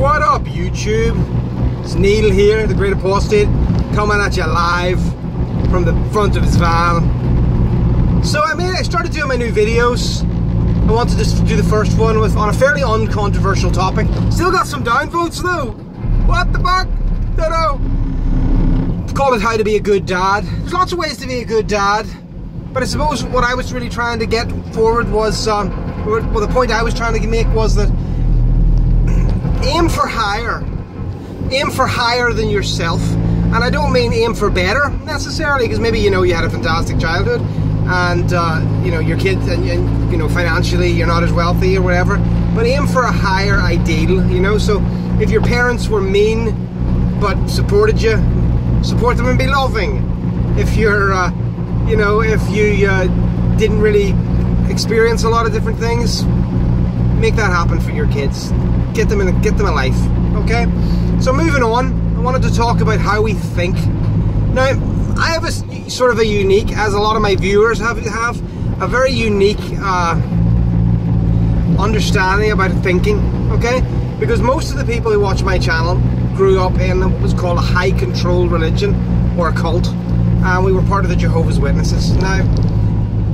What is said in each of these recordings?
What up, YouTube? It's Neil here, the Great Apostate, coming at you live from the front of his van. So I started doing my new videos. I wanted to do the first one on a fairly uncontroversial topic. Still got some downvotes though. What the fuck? Don't know. Call it how to be a good dad. There's lots of ways to be a good dad, but I suppose what I was really trying to get forward was, well, the point I was trying to make was that aim for higher. Aim for higher than yourself. And I don't mean aim for better necessarily, because maybe you had a fantastic childhood and your kids and financially you're not as wealthy or whatever, but aim for a higher ideal. So if your parents were mean but supported you, support them and be loving. If you're if you didn't really experience a lot of different things, make that happen for your kids. Get them a life. Okay, so moving on, I wanted to talk about how we think. Now, I have a sort of a unique, as a lot of my viewers have a very unique understanding about thinking, okay? Because most of the people who watch my channel grew up in what was called a high control religion or a cult, and we were part of the Jehovah's Witnesses. Now,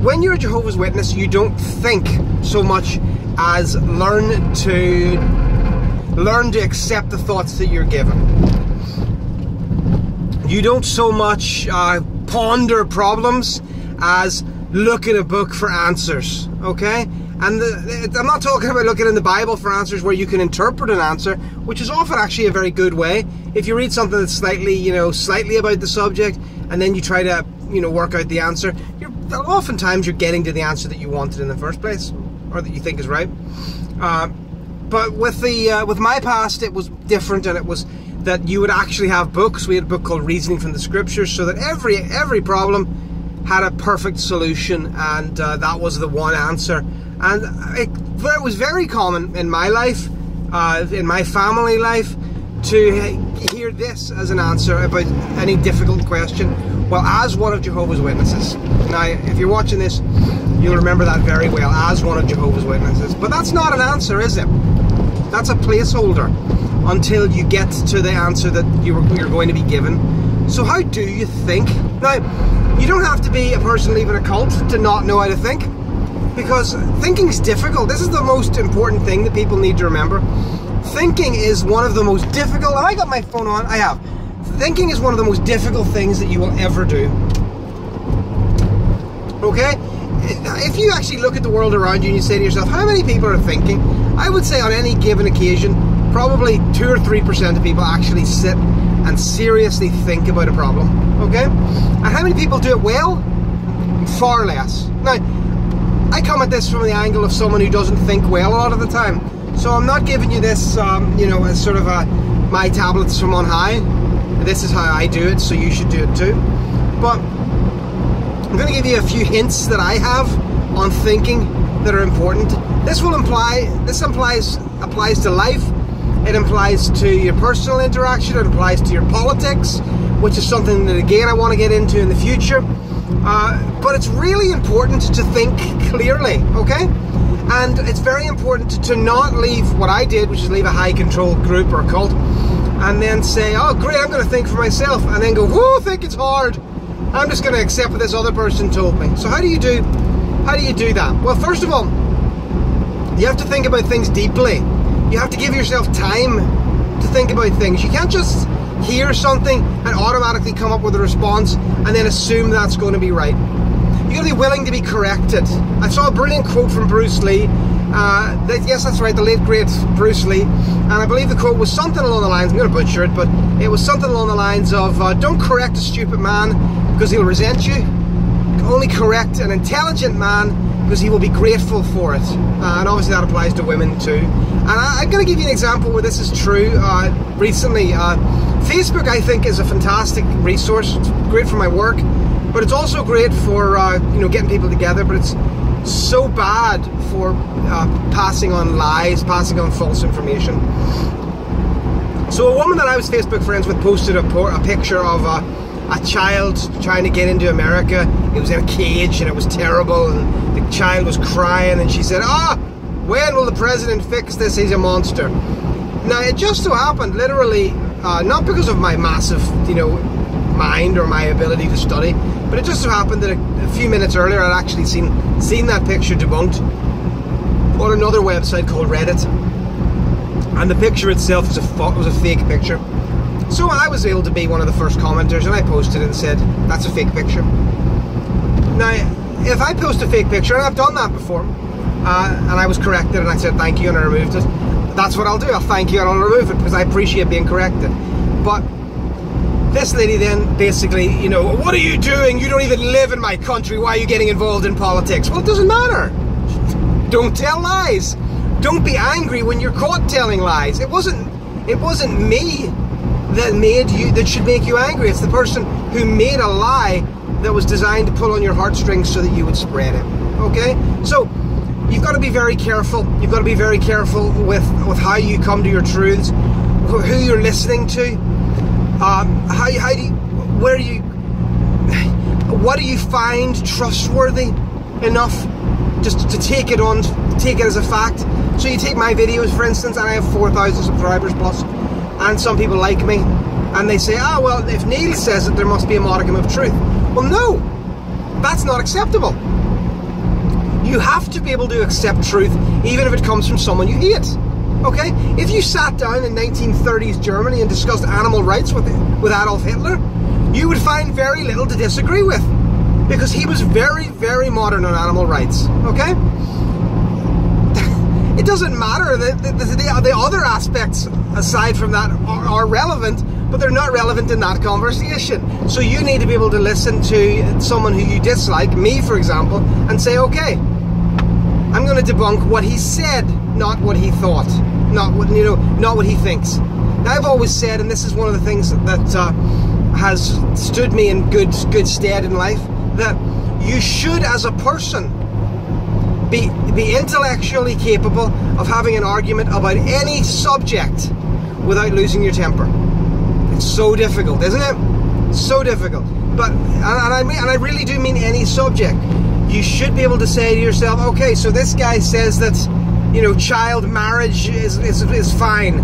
when you're a Jehovah's Witness, you don't think so much as learn to accept the thoughts that you're given. You don't so much ponder problems as look in a book for answers, okay? And I'm not talking about looking in the Bible for answers where you can interpret an answer, which is often actually a very good way. If you read something that's slightly about the subject, and then you try to, work out the answer, oftentimes you're getting to the answer that you wanted in the first place, or that you think is right. But with my past, it was different, and it was that you would actually have books. We had a book called Reasoning from the Scriptures, so that every problem had a perfect solution, and that was the one answer. And it was very common in my life, in my family life, to hear this as an answer about any difficult question. Well, as one of Jehovah's Witnesses. Now, if you're watching this, you'll remember that very well, as one of Jehovah's Witnesses. But that's not an answer, is it? That's a placeholder until you get to the answer that you're going to be given. So how do you think? Now, you don't have to be a person leaving a cult to not know how to think, because thinking is difficult. This is the most important thing that people need to remember. Thinking is one of the most difficult, and I got my phone on, I have. Thinking is one of the most difficult things that you will ever do. Okay? If you actually look at the world around you and you say to yourself, how many people are thinking? I would say on any given occasion, probably 2 or 3% of people actually sit and seriously think about a problem. Okay? And how many people do it well? Far less. Now, I come at this from the angle of someone who doesn't think well a lot of the time. So I'm not giving you this, as sort of my tablets from on high. This is how I do it, so you should do it too. But I'm going to give you a few hints that I have on thinking that are important. This applies to life. It applies to your personal interaction. It applies to your politics, which is something that, again, I want to get into in the future. But it's really important to think clearly, okay? And it's very important to not leave what I did, which is leave a high control group or cult, and then say, oh great, I'm going to think for myself, and then go, whoa, think it's hard. I'm just going to accept what this other person told me. So how do you do that? Well, first of all, you have to think about things deeply. You have to give yourself time to think about things. You can't just hear something and automatically come up with a response and then assume that's going to be right. You got to be willing to be corrected. I saw a brilliant quote from Bruce Lee. Yes, that's right, the late great Bruce Lee. And I believe the quote was something along the lines, I'm going to butcher it, but it was something along the lines of, don't correct a stupid man because he'll resent you. Only correct an intelligent man because he will be grateful for it. And obviously that applies to women too. And I'm going to give you an example where this is true. Recently, Facebook, I think, is a fantastic resource. It's great for my work, but it's also great for getting people together. But it's so bad for passing on lies, passing on false information. So a woman that I was Facebook friends with posted a picture of a child trying to get into America. It was in a cage and it was terrible, and the child was crying, and she said, when will the president fix this? He's a monster. Now, it just so happened, literally, not because of my massive, mind or my ability to study, but it just so happened that a few minutes earlier I'd actually seen that picture debunked on another website called Reddit, and the picture itself was a fake picture. So I was able to be one of the first commenters, and I posted it and said, that's a fake picture. Now, if I post a fake picture, and I've done that before, and I was corrected and I said thank you and I removed it, that's what I'll do. I'll thank you and I'll remove it because I appreciate being corrected. But this lady then basically, what are you doing? You don't even live in my country. Why are you getting involved in politics? Well, it doesn't matter. Don't tell lies. Don't be angry when you're caught telling lies. It wasn't me that should make you angry. It's the person who made a lie that was designed to pull on your heartstrings so that you would spread it. Okay? So you've got to be very careful. You've got to be very careful with how you come to your truths, who you're listening to, what do you find trustworthy enough just to take it as a fact. So you take my videos, for instance, and I have 4,000 subscribers plus, and some people like me, and they say, well, if Neil says it, there must be a modicum of truth. Well, no, that's not acceptable. You have to be able to accept truth, even if it comes from someone you hate. Okay? If you sat down in 1930s Germany and discussed animal rights with Adolf Hitler, you would find very little to disagree with, because he was very, very modern on animal rights. Okay? It doesn't matter. The other aspects aside from that are relevant, but they're not relevant in that conversation. So you need to be able to listen to someone who you dislike, me for example, and say, okay, I'm going to debunk what he said, not what he thought, not what he thinks. Now, I've always said, and this is one of the things that has stood me in good stead in life, that you should, as a person, be intellectually capable of having an argument about any subject without losing your temper. It's so difficult, isn't it? So difficult. But and I really do mean any subject. You should be able to say to yourself, okay, so this guy says that, child marriage is fine.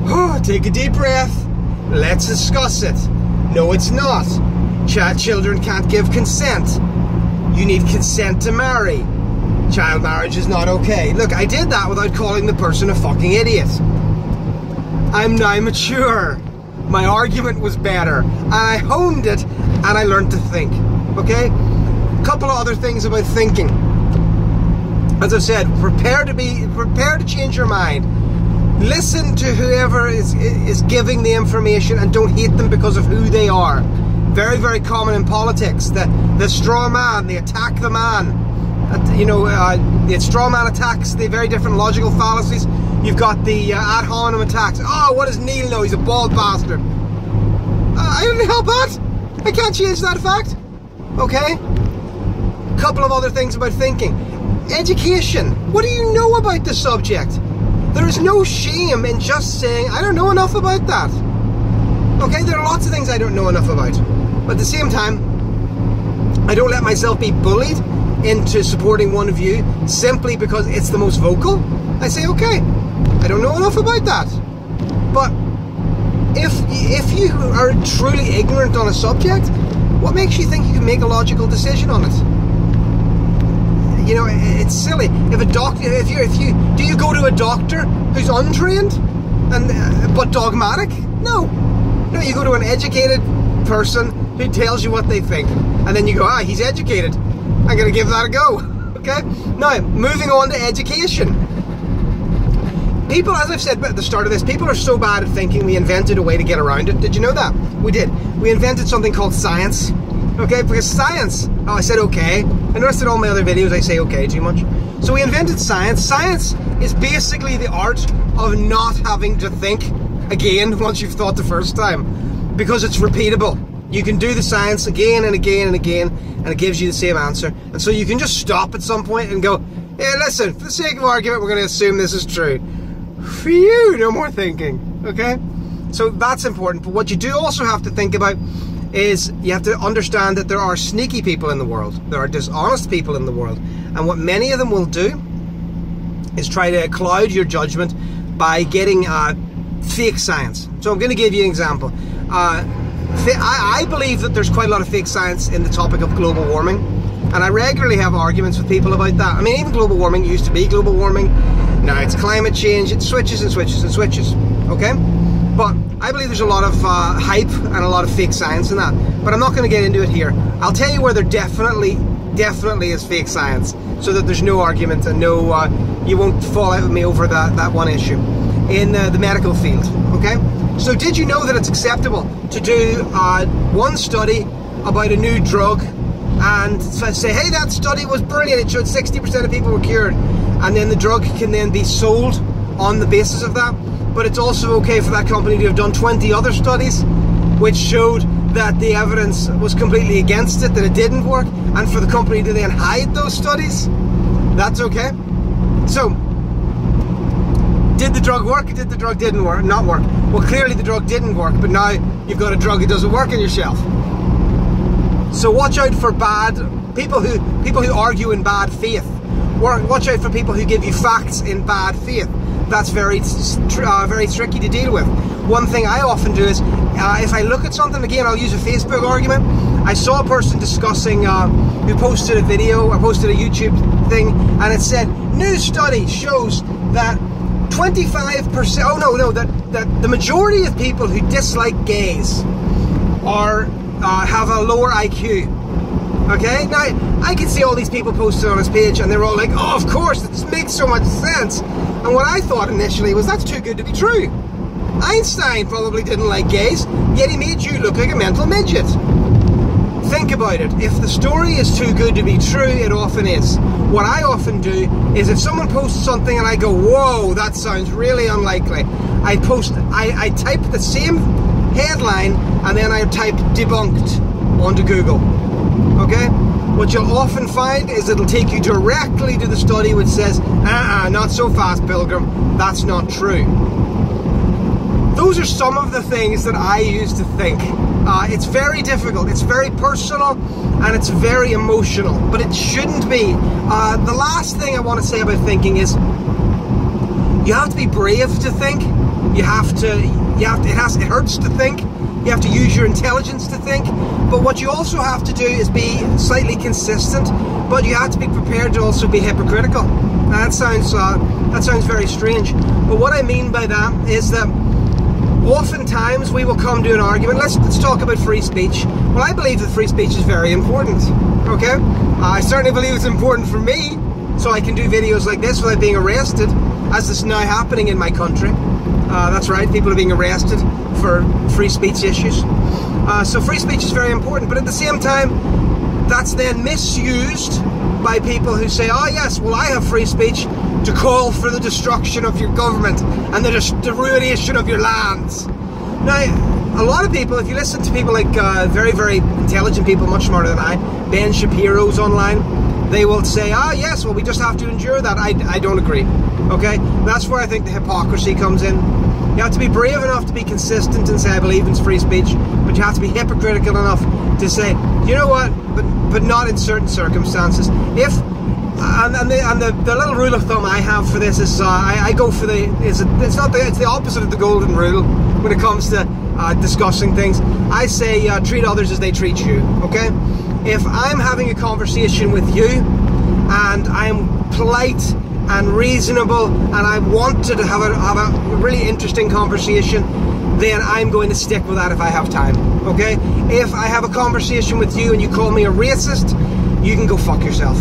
Oh, take a deep breath. Let's discuss it. No, it's not. Children can't give consent. You need consent to marry. Child marriage is not okay. Look, I did that without calling the person a fucking idiot. I'm now mature. My argument was better. And I honed it, and I learned to think. Okay? A couple of other things about thinking. As I've said, prepare to change your mind. Listen to whoever is giving the information, and don't hate them because of who they are. Very, very common in politics. The straw man, the attack the man. The straw man attacks, the very different logical fallacies. You've got the ad hominem attacks. Oh, what does Neil know? He's a bald bastard. I didn't help that. I can't change that fact. Okay? A couple of other things about thinking. Education. What do you know about the subject? There is no shame in just saying, I don't know enough about that. Okay? There are lots of things I don't know enough about. But at the same time, I don't let myself be bullied into supporting one view simply because it's the most vocal. I say, okay, I don't know enough about that. But if you are truly ignorant on a subject, what makes you think you can make a logical decision on it? It's silly. If a doctor, do you go to a doctor who's untrained but dogmatic? No, you go to an educated person who tells you what they think, and then you go, he's educated. I'm going to give that a go. Okay? Now, moving on to education. People, as I've said at the start of this, people are so bad at thinking we invented a way to get around it. Did you know that? We did. We invented something called science. Okay? Because science... Oh, I said okay. I noticed in all my other videos I say okay too much. So we invented science. Science is basically the art of not having to think again once you've thought the first time. Because it's repeatable. You can do the science again and again and again, and it gives you the same answer. And so you can just stop at some point and go, hey, listen, for the sake of argument, we're going to assume this is true. Phew, no more thinking, okay? So that's important. But what you do also have to think about is you have to understand that there are sneaky people in the world. There are dishonest people in the world. And what many of them will do is try to cloud your judgment by getting fake science. So I'm going to give you an example. I believe that there's quite a lot of fake science in the topic of global warming, and I regularly have arguments with people about that. I mean, even global warming used to be global warming. Now it's climate change. It switches and switches and switches. Okay? But I believe there's a lot of hype and a lot of fake science in that. But I'm not going to get into it here. I'll tell you where there definitely is fake science, so that there's no argument and no you won't fall out with me over that one issue. In the medical field, okay? So did you know that it's acceptable to do one study about a new drug and say, hey, that study was brilliant, it showed 60% of people were cured, and then the drug can then be sold on the basis of that? But it's also okay for that company to have done 20 other studies which showed that the evidence was completely against it, that it didn't work, and for the company to then hide those studies? That's okay? So, did the drug work? Did the drug not work? Well, clearly the drug didn't work, but now you've got a drug that doesn't work on your shelf. So watch out for people who argue in bad faith. Watch out for people who give you facts in bad faith. That's very tricky to deal with. One thing I often do is, if I look at something, again, I'll use a Facebook argument. I saw a person discussing, who posted a video, or posted a YouTube thing, and it said, new study shows that 25%, that the majority of people who dislike gays have a lower IQ. Okay, now I can see all these people posted on his page and they're all like, oh, of course, this makes so much sense. And what I thought initially was, that's too good to be true. Einstein probably didn't like gays, yet he made you look like a mental midget. Think about it. If the story is too good to be true, it often is. What I often do is, if someone posts something and I go, whoa, that sounds really unlikely, I type the same headline and then I type debunked onto Google. Okay? What you'll often find is it'll take you directly to the study which says, not so fast, Pilgrim, that's not true. Those are some of the things that I used to think. It's very difficult, it's very personal, and it's very emotional, but it shouldn't be. The last thing I want to say about thinking is, you have to be brave to think. It hurts to think. You have to use your intelligence to think. But what you also have to do is be slightly consistent, but you have to be prepared to also be hypocritical. Now, that sounds very strange, but what I mean by that is that oftentimes we will come to an argument. Let's talk about free speech. Well, I believe that free speech is very important. Okay, I certainly believe it's important for me, so I can do videos like this without being arrested, as is now happening in my country. That's right, people are being arrested for free speech issues. So free speech is very important, but at the same time, that's then misused by people who say, oh yes, well, I have free speech to call for the destruction of your government and the ruination of your lands. Now, a lot of people, if you listen to people like very, very intelligent people, much smarter than I, Ben Shapiro's online, they will say, ah, yes, well, we just have to endure that. I don't agree. Okay? That's where I think the hypocrisy comes in. You have to be brave enough to be consistent and say, I believe in free speech, but you have to be hypocritical enough to say, you know what, but not in certain circumstances. The little rule of thumb I have for this is, I go for it's the opposite of the golden rule when it comes to discussing things. I say, treat others as they treat you, okay? If I'm having a conversation with you and I'm polite and reasonable and I wanted to have a really interesting conversation, then I'm going to stick with that if I have time, okay? If I have a conversation with you and you call me a racist, you can go fuck yourself,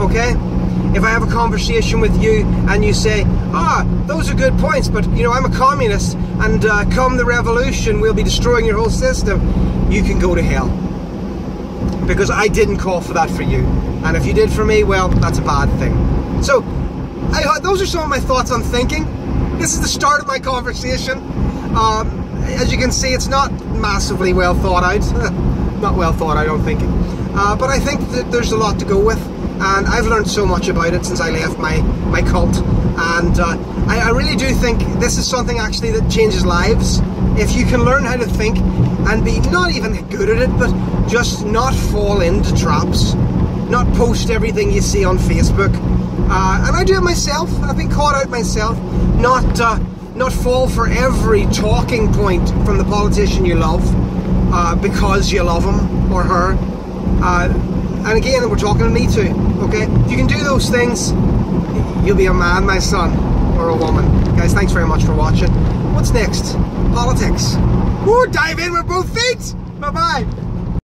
okay? If I have a conversation with you and you say, those are good points, but you know, I'm a communist and come the revolution we'll be destroying your whole system, you can go to hell. Because I didn't call for that for you. And if you did for me, well, that's a bad thing. So, those are some of my thoughts on thinking. This is the start of my conversation. As you can see, it's not massively well thought out. Not well thought out, I'm thinking. But I think that there's a lot to go with. And I've learned so much about it since I left my cult. And I really do think this is something actually that changes lives. If you can learn how to think and be not even good at it, but just not fall into traps. Not post everything you see on Facebook. And I do it myself. I've been caught out myself. Not fall for every talking point from the politician you love because you love him or her. And again, we're talking to me too, okay? If you can do those things, you'll be a man, my son, or a woman. Guys, thanks very much for watching. What's next? Politics. Woo, dive in with both feet! Bye-bye!